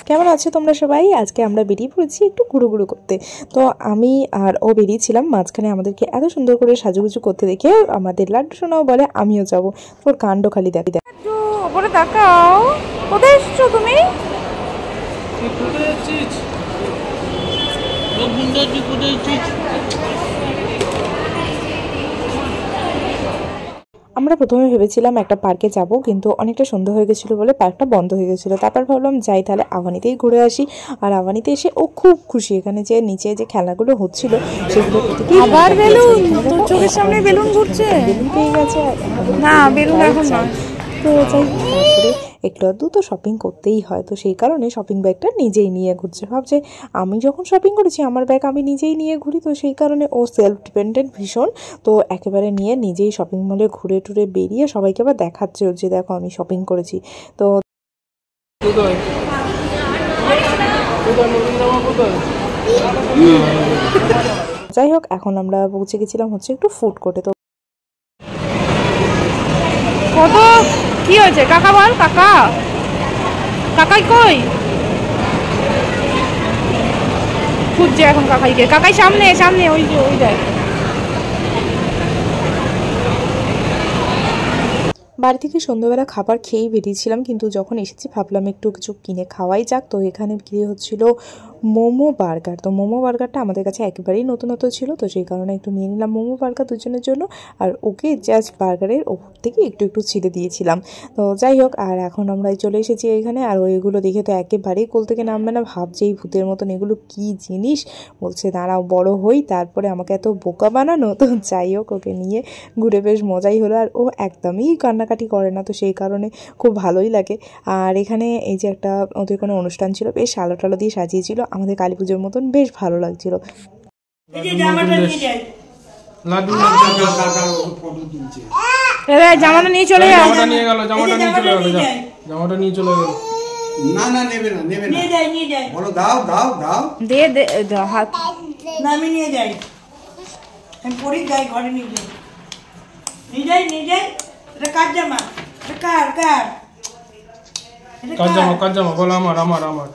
কেমন আছো তোমরা সবাই? আজকে আমরা বেরিয়ে পড়েছি একটু ঘুরুঘুরু করতে। তো আমি আর ও বেরিয়েছিলাম, মাঝখানে আমাদেরকে এত সুন্দর করে সাজুগুজু করতে দেখে আমাদের লাড্ডু সোনাও বলে আমিও যাবো। তোর কাণ্ড খালি দেখি দেখ, ওপরে তাকাও। কোথায় এসছো তুমি? আমরা প্রথমে ভেবেছিলাম একটা পার্কে যাব, কিন্তু অনেকটা সন্ধ্যা হয়ে গেছিলো বলে পার্কটা বন্ধ হয়ে গেছিলো। তারপর ভাবলাম যাই তাহলে আবানিতেই ঘুরে আসি। আর আবানিতে এসে ও খুব খুশি, এখানে যে নিচে যে খেলাগুলো হচ্ছিল সেগুলো আবার বেলুন, তোর চোখের সামনে বেলুন ঘুরছে। বেলুন পেয়ে গেছে না, বেলুন এখন নয়। তো যাই তারপরে একটু আধটু তো শপিং করতেই হয়, তো সেই কারণে শপিং ব্যাগটা নিজেই নিয়ে ঘুরছে। ভাবছে আমি যখন শপিং করেছি আমার ব্যাগ আমি নিজেই নিয়ে ঘুরি, তো সেই কারণে ও সেলফ ডিপেন্ডেন্ট ভীষণ। তো একেবারে নিয়ে নিজেই শপিং মলে ঘুরে টুরে বেরিয়ে সবাইকে আবার দেখাচ্ছে যে দেখো আমি শপিং করেছি। তো যাই হোক, এখন আমরা পৌঁছে গেছিলাম হচ্ছে একটু ফুড কোর্টে। তো কত কি হয়েছে কাকা বল, কাকা কাকাই কই? খুঁজছে এখন কাকাইকে। কাকাই সামনে সামনে, ওই যে ওই দেখ। বাড়ি থেকে সন্ধ্যাবেলা খাবার খেয়েই বেরিয়েছিলাম, কিন্তু যখন এসেছি ভাবলাম একটু কিছু কিনে খাওয়াই যাক। তো এখানে বিক্রি হচ্ছিল মোমো বার্গার। তো মোমো বার্গারটা আমাদের কাছে একেবারেই নতুনত্ব ছিল, তো সেই কারণে একটু নিয়ে নিলাম মোমো বার্গার দুজনের জন্য। আর ওকে জাস্ট বার্গারের ওপর থেকে একটু একটু ছিঁড়ে দিয়েছিলাম। তো যাই হোক, আর এখন আমরা চলে এসেছি এখানে। আর ওইগুলো দেখে তো একেবারেই কোল থেকে নামবে না, ভাবছে এই ভূতের মতন এগুলো কী জিনিস। বলছে দাঁড়াও বড় হই তারপরে আমাকে এত বোকা বানানো। তো যাই হোক, ওকে নিয়ে ঘুরে বেশ মজাই হলো। আর ও একদমই কান্নাকাটি করে না, তো সেই কারণে খুব ভালোই লাগে। আর এখানে এই যে একটা ওদের কোনো অনুষ্ঠান ছিল, বেশ আলো টালো দিয়ে সাজিয়েছিল, আমাদের কালী পুজোর মতন বেশ ভালো লাগছিল। জামাটা নিয়ে চলে যাও, জামাটা নিয়ে গেল, জামাটা নিয়ে চলে গেল, জামাটা নিয়ে চলে গেল। না না নেবে না, নেবে না, নিয়ে যাই নিয়ে যাই, বলো দাও দাও দাও, দে দে হাত না, আমি নিয়ে যাই, আমি পরে যাই ঘরে নিয়ে যাই, নিয়ে যাই নিয়ে যাই। এটা কার জামা? এটা কার কার? কার জামা? কার জামা বলো? আমার আমার আমার।